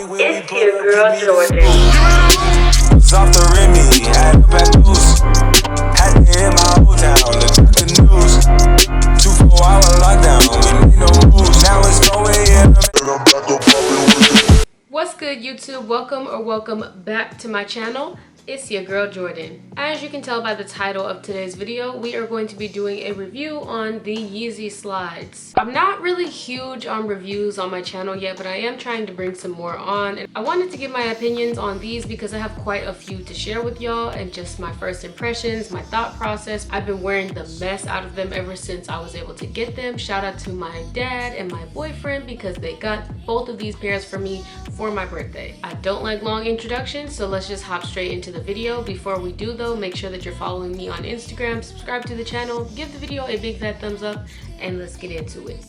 It's your girl Jhordyn. Off the Remy, had a back loose. Had to hit my old town to check the news. 2-4-hour lockdown, we made no moves. Now it's 4 a.m. and I'm back up popping with it. What's good, YouTube? Welcome back to my channel. It's your girl Jhordyn. As you can tell by the title of today's video, we are going to be doing a review on the Yeezy slides. I'm not really huge on reviews on my channel yet, but I am trying to bring some more on. And I wanted to give my opinions on these because I have quite a few to share with y'all and just my first impressions, my thought process. I've been wearing the mess out of them ever since I was able to get them. Shout out to my dad and my boyfriend because they got both of these pairs for me for my birthday. I don't like long introductions, so let's just hop straight into the video. Before we do though, make sure that you're following me on Instagram, subscribe to the channel, give the video a big fat thumbs up, and let's get into it.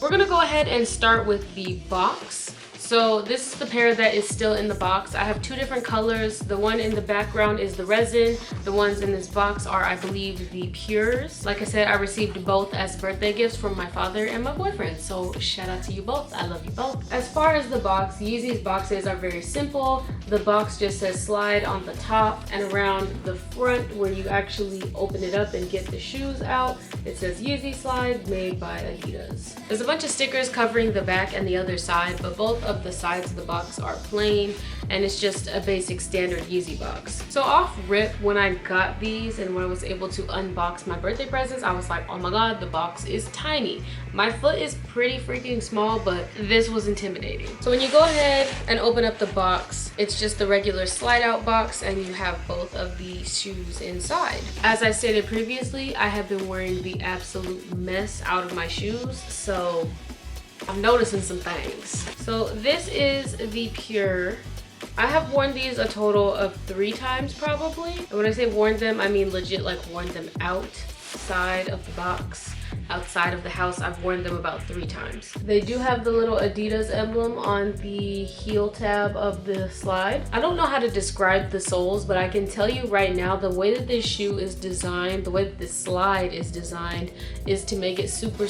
We're gonna go ahead and start with the box. So this is the pair that is still in the box. I have two different colors. The one in the background is the resin. The ones in this box are, I believe, the pures. Like I said, I received both as birthday gifts from my father and my boyfriend. So shout out to you both. I love you both. As far as the box, Yeezy's boxes are very simple. The box just says slide on the top, and around the front where you actually open it up and get the shoes out, it says Yeezy slide made by Adidas. There's a bunch of stickers covering the back and the other side, but both of the sides of the box are plain, and it's just a basic standard Yeezy box. So off rip, when I got these and when I was able to unbox my birthday presents, I was like, oh my god, the box is tiny. My foot is pretty freaking small, but this was intimidating. So when you go ahead and open up the box, it's just the regular slide out box, and you have both of the shoes inside. As I stated previously, I have been wearing the absolute mess out of my shoes, so I'm noticing some things. So this is the pure. I have worn these a total of 3 times probably. And when I say worn them, I mean legit like worn them outside of the box. Outside of the house, I've worn them about 3 times. They do have the little Adidas emblem on the heel tab of the slide. I don't know how to describe the soles, but I can tell you right now, the way that this shoe is designed, the way that this slide is designed, is to make it super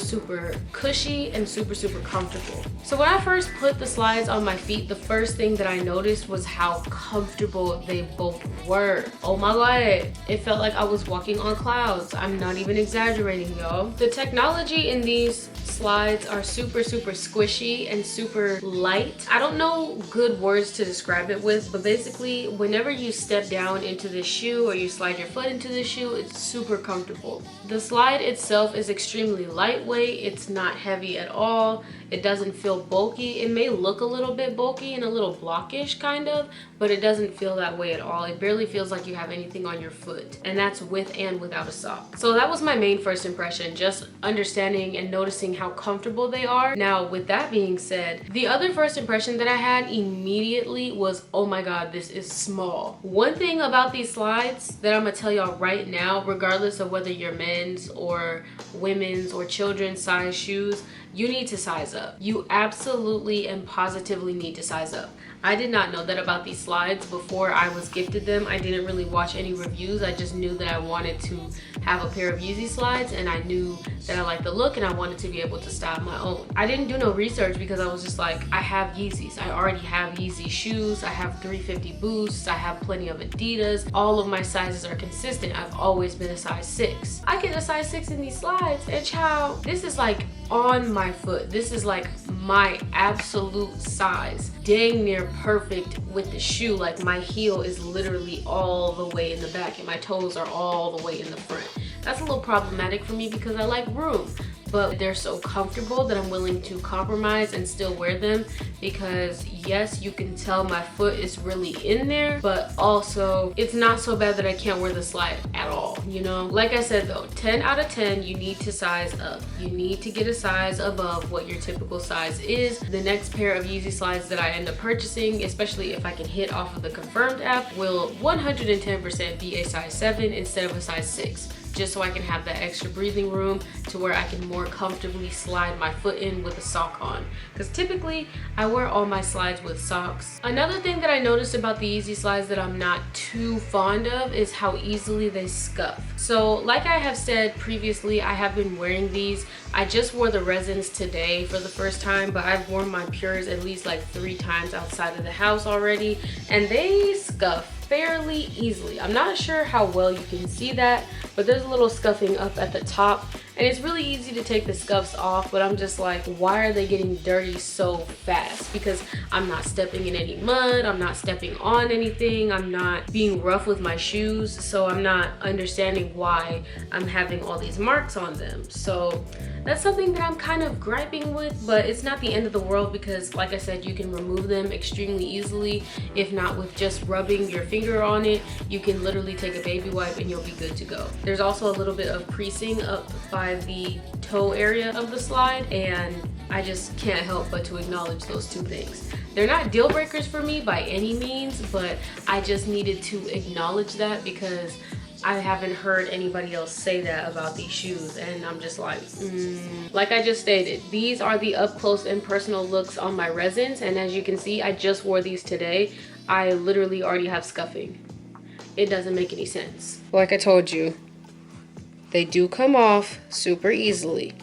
cushy and super comfortable. So when I first put the slides on my feet, the first thing that I noticed was how comfortable they both were. Oh my god, it felt like I was walking on clouds. I'm not even exaggerating, y'all. The technology in these slides are super squishy and super light. I don't know good words to describe it with, but basically whenever you step down into the shoe or you slide your foot into the shoe, it's super comfortable. The slide itself is extremely lightweight. It's not heavy at all. It doesn't feel bulky. It may look a little bit bulky and a little blockish kind of, but it doesn't feel that way at all. It barely feels like you have anything on your foot, and that's with and without a sock. So that was my main first impression, just understanding and noticing how comfortable they are. Now with that being said, the other first impression that I had immediately was, oh my god, this is small. One thing about these slides that I'm gonna tell y'all right now, regardless of whether you're men's or women's or children's size shoes, you need to size up. You absolutely and positively need to size up. I did not know that about these slides before I was gifted them. I didn't really watch any reviews. I just knew that I wanted to have a pair of Yeezy slides, and I knew that I liked the look and I wanted to be able to style my own. I didn't do no research because I was just like, I have Yeezys. I already have Yeezy shoes. I have 350 boosts. I have plenty of Adidas. All of my sizes are consistent. I've always been a size 6. I get a size 6 in these slides, and child, this is like on my foot. This is like my absolute size. Dang near perfect with the shoe. Like my heel is literally all the way in the back and my toes are all the way in the front. That's a little problematic for me because I like room, but they're so comfortable that I'm willing to compromise and still wear them, because yes, you can tell my foot is really in there, but also it's not so bad that I can't wear the slide at all, you know? Like I said though, 10 out of 10, you need to size up. You need to get a size above what your typical size is. The next pair of Yeezy slides that I end up purchasing, especially if I can hit off of the Confirmed app, will 110% be a size 7 instead of a size 6. just so I can have that extra breathing room to where I can more comfortably slide my foot in with a sock on, because typically I wear all my slides with socks. Another thing that I noticed about the Yeezy slides that I'm not too fond of is how easily they scuff. So like I have said previously, I have been wearing these. I just wore the resins today for the first time, but I've worn my pures at least like 3 times outside of the house already, and they scuff fairly easily. I'm not sure how well you can see that, but there's a little scuffing up at the top, and it's really easy to take the scuffs off, but I'm just like, why are they getting dirty so fast? Because I'm not stepping in any mud, I'm not stepping on anything, I'm not being rough with my shoes, so I'm not understanding why I'm having all these marks on them. So that's something that I'm kind of griping with, but it's not the end of the world because, like I said, you can remove them extremely easily. If not with just rubbing your finger on it, you can literally take a baby wipe and you'll be good to go. There's also a little bit of creasing up by the toe area of the slide, and I just can't help but to acknowledge those 2 things. They're not deal breakers for me by any means, but I just needed to acknowledge that because I haven't heard anybody else say that about these shoes, and I'm just like, Like I just stated, these are the up close and personal looks on my resins, and as you can see, I just wore these today. I literally already have scuffing. It doesn't make any sense. Like I told you, they do come off super easily.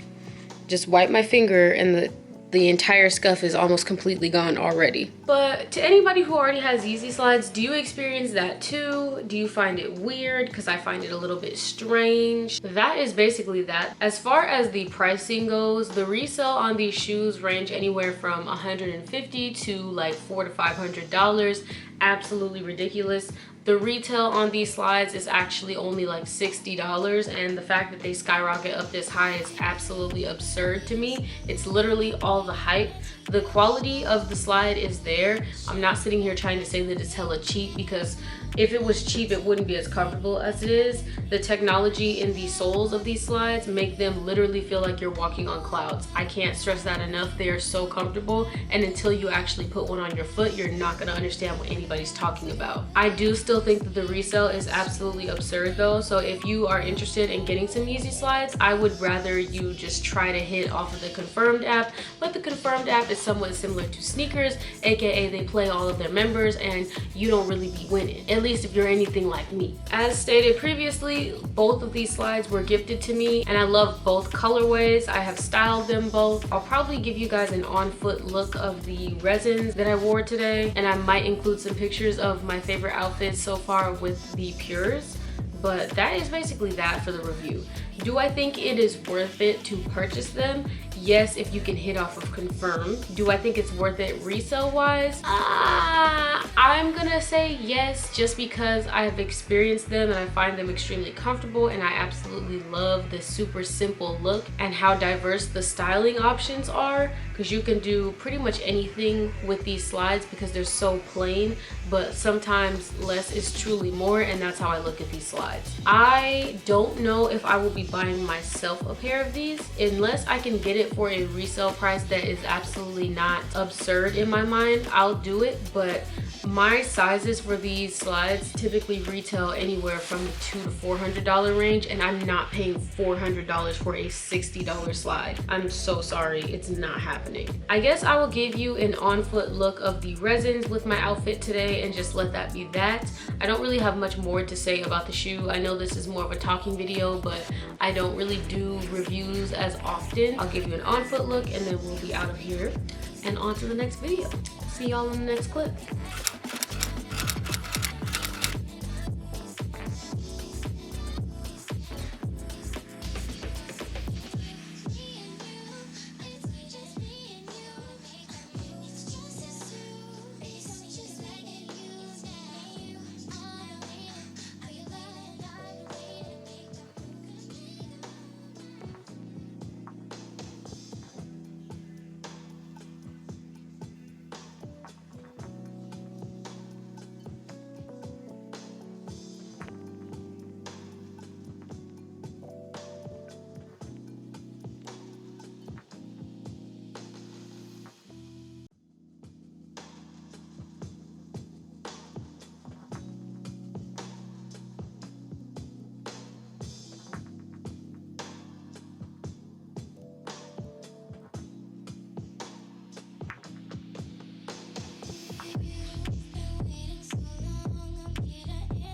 Just wipe my finger and the entire scuff is almost completely gone already. But to anybody who already has Yeezy slides, do you experience that too? Do you find it weird? Because I find it a little bit strange. That is basically that. As far as the pricing goes, the resale on these shoes range anywhere from $150 to like $400 to $500. Absolutely ridiculous. The retail on these slides is actually only like $60, and the fact that they skyrocket up this high is absolutely absurd to me. It's literally all the hype. The quality of the slide is there. I'm not sitting here trying to say that it's hella cheap, because if it was cheap, it wouldn't be as comfortable as it is. The technology in the soles of these slides make them literally feel like you're walking on clouds. I can't stress that enough. They are so comfortable, and until you actually put one on your foot, you're not gonna understand what anybody's talking about. I do still think that the resale is absolutely absurd though, so if you are interested in getting some Yeezy slides, I would rather you just try to hit off of the Confirmed app. But the Confirmed app is somewhat similar to sneakers, aka they play all of their members and you don't really be winning, at least if you're anything like me. As stated previously, both of these slides were gifted to me, and I love both colorways. I have styled them both. I'll probably give you guys an on-foot look of the resins that I wore today, and I might include some pictures of my favorite outfits so far with the pures. But that is basically that for the review. Do I think it is worth it to purchase them? Yes, if you can hit off of Confirmed. Do I think it's worth it resale wise? I'm gonna say yes, just because I have experienced them and I find them extremely comfortable, and I absolutely love the super simple look and how diverse the styling options are, because you can do pretty much anything with these slides because they're so plain, but sometimes less is truly more, and that's how I look at these slides. I don't know if I will be buying myself a pair of these unless I can get it for a resale price that is absolutely not absurd in my mind. I'll do it, but my sizes for these slides typically retail anywhere from the $200 to $400 range, and I'm not paying $400 for a $60 slide. I'm so sorry, it's not happening. I guess I will give you an on-foot look of the resins with my outfit today and just let that be that. I don't really have much more to say about the shoe. I know this is more of a talking video, but I don't really do reviews as often. I'll give you an on-foot look and then we'll be out of here and on to the next video. See y'all in the next clip.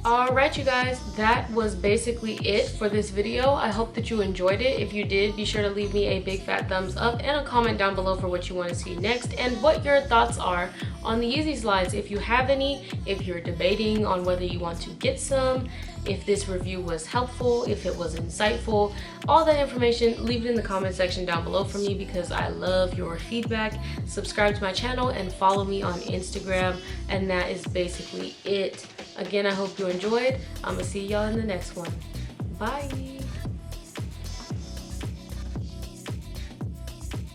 Alright you guys, that was basically it for this video. I hope that you enjoyed it. If you did, be sure to leave me a big fat thumbs up and a comment down below for what you want to see next and what your thoughts are on the Yeezy slides. If you have any, if you're debating on whether you want to get some, if this review was helpful, if it was insightful, all that information, leave it in the comment section down below for me because I love your feedback. Subscribe to my channel and follow me on Instagram, and that is basically it. Again, I hope you enjoyed. I'm gonna see y'all in the next one. Bye.